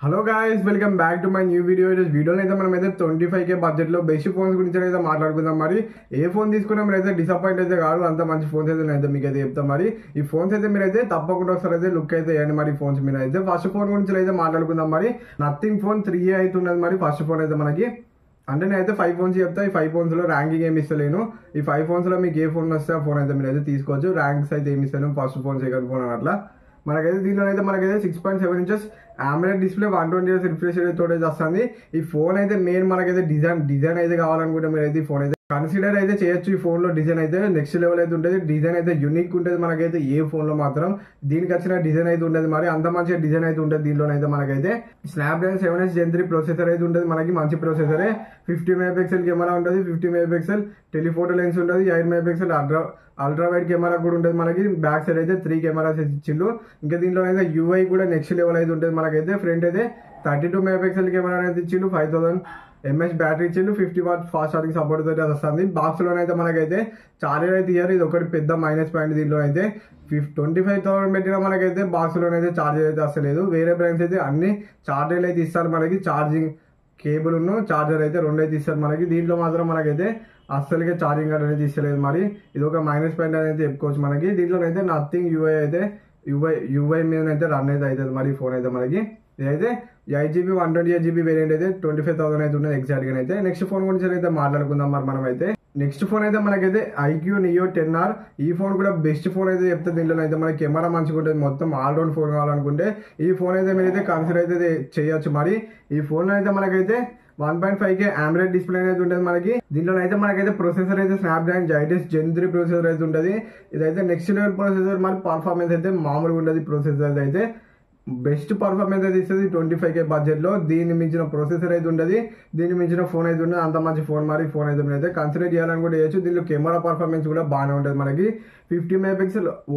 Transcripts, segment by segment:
Hello guys, welcome back to my new video. ఈరోజు వీడియోలో అయితే మనం అయితే 25K బడ్జెట్లో బెస్ట్ ఫోన్స్ గురించి అయితే మాట్లాడుకుందాం. మరి ఏ ఫోన్ తీసుకున్నా మీరు అయితే డిసప్పాయింట్ అయితే కాదు, అంత మంచి ఫోన్స్ అయితే నేనైతే మీకు అయితే చెప్తాం. మరి ఈ ఫోన్స్ అయితే మీరైతే తప్పకుండా ఒకసారి అయితే లుక్ అయితే వేయండి. మరి ఫోన్స్ మీద అయితే ఫస్ట్ ఫోన్ గురించి అయితే మాట్లాడుకుందాం. మరి నథింగ్ ఫోన్ 3A అయితే ఉన్నది. మరి ఫస్ట్ ఫోన్ అయితే మనకి అంటే నేనైతే 5 ఫోన్స్ చెప్తా. ఈ 5 ఫోన్స్ లో ర్యాంకింగ్ ఏమి ఇస్తలేను. ఈ 5 ఫోన్స్ లో మీకు ఏ ఫోన్ వస్తే ఆ ఫోన్ అయితే మీరు అయితే తీసుకోవచ్చు. ర్యాంక్స్ అయితే ఏమి ఇస్తాను, ఫస్ట్ ఫోన్ సెకండ్ ఫోన్ అట్లా. మనకైతే దీనిలో అయితే మనకైతే 6.7 inches AMOLED display 120 Hz refresh rate తోటి వస్తుంది. ఈ ఫోన్ అయితే మెయిన్ మనకైతే డిజైన్ అయితే కావాలనుకుంటే మీరు అయితే ఈ ఫోన్ అయితే కన్సిడర్ అయితే చేయొచ్చు. ఈ ఫోన్ లో డిజైన్ అయితే నెక్స్ట్ లెవెల్ అయితే ఉంటుంది. డిజైన్ అయితే యూనిక్ ఉంటుంది మనకైతే ఏ ఫోన్ లో మాత్రం. దీనికి వచ్చిన డిజైన్ అయితే ఉంటుంది. మరి అంత మంచిగా డిజైన్ అయితే ఉంటుంది. దీనిలోనైతే మనకైతే స్నాప్డ్రాగన్ 7H Gen 3 ప్రొసెసర్ అయితే ఉంటుంది. మనకి మంచి ప్రొసెసరే. 50 MP కెమెరా ఉంటుంది. 50 MP టెలిఫోటో లెన్స్ ఉంటుంది. 8 MP అల్ట్రా వైడ్ కెమెరా కూడా ఉంటుంది. మనకి బ్యాక్ సైడ్ అయితే 3 కెమెరాస్ ఇచ్చిళ్ళు. ఇంకా దీంట్లో అయితే UI కూడా నెక్స్ట్ లెవెల్ అయితే ఉంటుంది. మనకైతే ఫ్రంట్ అయితే 32 MP కెమెరా అయితే ఇచ్చిళ్ళు. 5000 mAh బ్యాటరీ ఇచ్చిండు. 50 వాట్ ఫాస్ట్ ఛార్జింగ్ సపోర్ట్ తోటి వస్తుంది. బాక్స్ లోనైతే మనకైతే చార్జర్ అయితే ఇయ్యారు. ఇది ఒకటి పెద్ద మైనస్ పాయింట్. దీంట్లో అయితే 25,000 పెట్టినా మనకైతే బాక్స్ లోనైతే చార్జర్ అయితే వస్తలేదు. వేరే బ్రాండ్స్ అయితే అన్ని చార్జర్లు అయితే ఇస్తారు. మనకి ఛార్జింగ్ కేబుల్ ఉన్న చార్జర్ అయితే రెండు అయితే ఇస్తారు మనకి. దీంట్లో మాత్రం మనకైతే అస్సలుగా ఛార్జింగ్ అనేది ఇస్తలేదు. మరి ఇది ఒక మైనస్ పాయింట్ అనేది చెప్పుకోవచ్చు మనకి. దీంట్లో అయితే నథింగ్ UI అయితే UI మీద అయితే రన్ అయితే అవుతుంది. మరి ఫోన్ అయితే మనకి ఇదైతే 8GB 128GB వేరియంట్ అయితే 25,000 అయితే ఉన్నది ఎగ్జాక్ట్ గా అయితే. నెక్స్ట్ ఫోన్ గురించి అయితే మాట్లాడుకుందాం. మరి మనం అయితే నెక్స్ట్ ఫోన్ అయితే మనకైతే IQ Neo 10R. ఈ ఫోన్ కూడా బెస్ట్ ఫోన్ అయితే చెప్తే. దీంట్లో అయితే మనకి కెమెరా మంచిగా ఉంటుంది. మొత్తం ఆల్రౌండ్ ఫోన్ కావాలనుకుంటే ఈ ఫోన్ అయితే మీరైతే కన్సిడర్ అయితే చేయొచ్చు. మరి ఈ ఫోన్ అయితే మనకైతే 1.5K AMOLED డిస్ప్లే అయితే ఉంటుంది మనకి. దీంట్లో అయితే మనకైతే ప్రొసెసర్ అయితే స్నాప్డ్రాగన్ 8H Gen 3 ప్రొసెసర్ అయితే ఉంటుంది. ఇదైతే నెక్స్ట్ లెవెల్ ప్రొసెసర్. మరి పర్ఫార్మెన్స్ అయితే మామూలుగా ఉండదు. ప్రొసెసర్ అయితే బెస్ట్ పర్ఫార్మెన్స్ అయితే ఇస్తుంది 25K బడ్జెట్ లో. దీన్ని మించిన ప్రొసెసర్ అయితే ఉంటుంది. దీన్ని మించిన ఫోన్ అయితే ఉంటుంది. అంత మంచి ఫోన్. మరి ఫోన్ అయితే మీరు కన్సిడర్ చేయాలని కూడా చేయొచ్చు. దీనిలో కెమెరా పర్ఫార్మెన్స్ కూడా బాగానే ఉంటుంది. మనకి 50 MP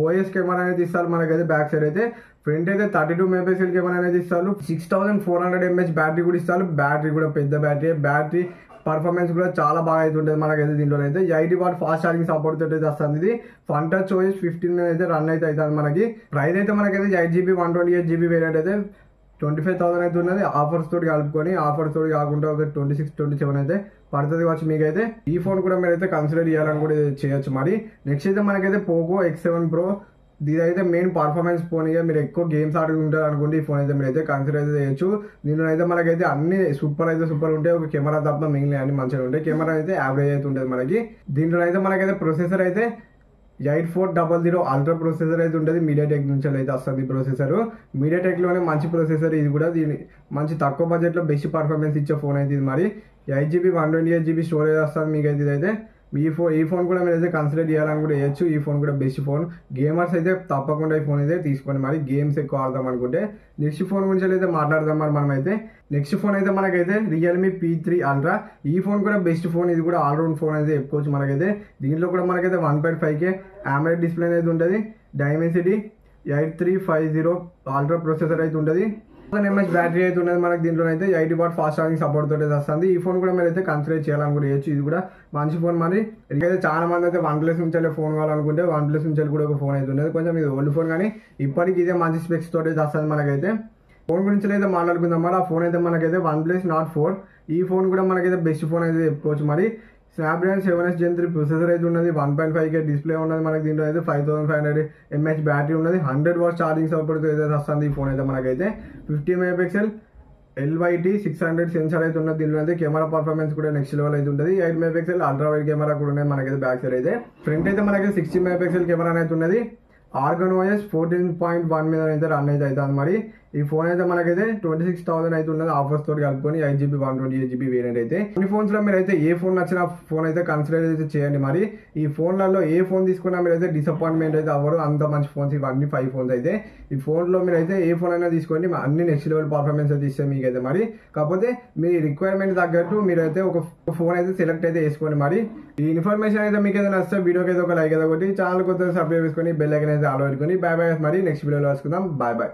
OS కెమెరా అనేది ఇస్తారు. మనకైతే బ్యాక్ సైడ్ అయితే ఫ్రంట్ అయితే 32 MP కెమెరా అనేది ఇస్తారు. 6400 mAh బ్యాటరీ కూడా ఇస్తారు. బ్యాటరీ కూడా పెద్ద బ్యాటరీ పర్ఫార్మెన్స్ కూడా చాలా బాగా అయితే ఉంటుంది మనకైతే. దీంట్లో అయితే 80 వాట్ ఫాస్ట్ ఛార్జింగ్ సపోర్ట్ తోటి అయితే వస్తుంది. ఇది ఫన్ టచ్ OS 15 అయితే రన్ అయితే అవుతుంది మనకి. ప్రైస్ అయితే మనకైతే 8GB 128GB వేరియంట్ అయితే 25,000 అయితే ఉన్నది. ఆఫర్స్ తోటి కలుపుకొని, ఆఫర్స్ తోటి కాకుండా ఒక 26-27 అయితే పడుతుంది కావచ్చు మీకైతే. ఈ ఫోన్ కూడా మీరైతే కన్సిడర్ చేయాలని కూడా చేయొచ్చు. మరి నెక్స్ట్ అయితే మనకైతే పోకో X7 Pro. ఇదైతే మెయిన్ పర్ఫార్మెన్స్ ఫోన్. ఇక మీరు ఎక్కువ గేమ్స్ ఆడుకుంటారు అనుకోండి, ఈ ఫోన్ అయితే మీరు అయితే కన్సిడర్ అయితే చేయొచ్చు. దీనిలో అయితే మనకైతే అన్ని సూపర్ ఉంటాయి. ఒక కెమెరా తప్ప మిగిలిన అన్ని మంచిగా ఉంటాయి. కెమెరా అయితే యావరేజ్ అయితే ఉంటుంది మనకి. దీంట్లో అయితే మనకైతే ప్రొసెసర్ అయితే 8400 అల్ట్రా ప్రొసెసర్ అయితే ఉంటుంది. మీడియాటెక్ నుంచి అయితే వస్తుంది ప్రొసెసర్. మీడియాటెక్ లోనే మంచి ప్రొసెసర్ ఇది కూడా. దీని మంచి తక్కువ బడ్జెట్ లో బెస్ట్ పర్ఫార్మెన్స్ ఇచ్చే ఫోన్ అయితే ఇది. మరి 8GB 128GB స్టోరేజ్ వస్తుంది మీకైతే. ఇదైతే ఈ ఫోన్ కూడా మీరు అయితే కన్సిడర్ చేయాలని కూడా చేయొచ్చు. ఈ ఫోన్ కూడా బెస్ట్ ఫోన్. గేమర్స్ అయితే తప్పకుండా ఈ ఫోన్ అయితే తీసుకోండి. మరి గేమ్స్ ఎక్కువ ఆడదాం అనుకుంటే. నెక్స్ట్ ఫోన్ గురించి అయితే మాట్లాడదాం. మరి మనం అయితే నెక్స్ట్ ఫోన్ అయితే మనకైతే Realme P3 Ultra. ఈ ఫోన్ కూడా బెస్ట్ ఫోన్. ఇది కూడా ఆల్రౌండ్ ఫోన్ అయితే చెప్పుకోవచ్చు మనకైతే. దీంట్లో కూడా మనకైతే 1.5K AMOLED డిస్ప్లే అయితే ఉంటుంది. Dimensity 8350 అల్ట్రా ప్రొసెసర్ అయితే ఉంటుంది. 1000 mAh బ్యాటరీ అయితే ఉన్నది మనకి. దీంట్లో అయితే 80 వాట్ ఫాస్ట్ ఛార్జింగ్ సపోర్ట్ తోటి వస్తుంది. ఈ ఫోన్ కూడా మీరు అయితే కన్సిడర్ చేయాలని కూడా చేయొచ్చు. ఇది కూడా మంచి ఫోన్. మరి ఇదైతే చాలా మంది అయితే OnePlus నుంచి ఫోన్ కావాలనుకుంటే OnePlus నుంచి కూడా ఒక ఫోన్ అయితే ఉన్నది. కొంచెం ఇది ఓల్డ్ ఫోన్ కానీ ఇప్పటికి ఇదే మంచి స్పెక్స్ తోటి వస్తుంది మనకైతే. ఫోన్ గురించి అయితే మాట్లాడుకుందాం. మరి ఆ ఫోన్ అయితే మనకైతే OnePlus Nord 4. ఈ ఫోన్ కూడా మనకైతే బెస్ట్ ఫోన్ అయితే చెప్పుకోవచ్చు. మరి స్నాప్డ్రాగన్ 7H Gen 3 ప్రొసెసర్ అయితే ఉన్నది. 1.5K డిస్ప్లే ఉన్నది మనకి. దీంట్లో అయితే 5500 mAh బ్యాటరీ ఉన్నది. 100 వాట్ ఛార్జింగ్ సపోర్ట్ అయితే వస్తుంది ఈ ఫోన్ అయితే మనకైతే. 50 MP LYT 600 సెన్సార్ అయితే ఉన్నది. దీంట్లో అయితే కెమెరా పర్ఫార్మెన్స్ కూడా నెక్స్ట్ లెవెల్ అయితే ఉంటుంది. 8 MP అల్ట్రా వైడ్ కెమెరా కూడా ఉన్నది మనకైతే బ్యాక్ సైడ్ అయితే. ఫ్రంట్ అయితే మనకి 60 MP కెమెరా అయితే ఉన్నది. Argon OS 14.1 మీద అయితే రన్ అయితే అవుతుంది. మరి ఈ ఫోన్ అయితే మనకైతే 26,000 అయితే ఉన్నది. ఆఫర్స్ తోటి కలుపుకొని 8GB 128GB వేరియంట్ అయితే. కొన్ని ఫోన్స్ లో మీరు అయితే ఏ ఫోన్ నచ్చిన ఫోన్ అయితే కన్సిడర్ అయితే చేయండి. మరి ఈ ఫోన్లలో ఏ ఫోన్ తీసుకున్నా మీరు అయితే డిసప్పాయింట్మెంట్ అయితే అవ్వరు. అంత మంచి ఫోన్స్ ఇవన్నీ 5 ఫోన్స్ అయితే. ఈ ఫోన్ లో మీరు అయితే ఏ ఫోన్ అయినా తీసుకోండి, అన్ని నెక్స్ట్ లెవెల్ పర్ఫార్మెన్స్ అయితే ఇస్తే మీకైతే. మరి కాకపోతే మీ రిక్వైర్మెంట్ తగ్గట్టు మీరు అయితే ఒక ఫోన్ అయితే సెలెక్ట్ అయితే చేసుకోండి. మరి ఈ ఇన్ఫర్మేషన్ అయితే మీకు అయితే నచ్చితే వీడియోకి అయితే ఒక లైక్ అయితే కొట్టి ఛానల్ కొత్త సబ్స్క్రైబ్ చేసుకొని బెల్ ఐకాన్ అయితే ఆల్ పెట్టుకొని. Bye bye. మరి నెక్స్ట్ వీడియోలో వేసుకుందాం. Bye bye.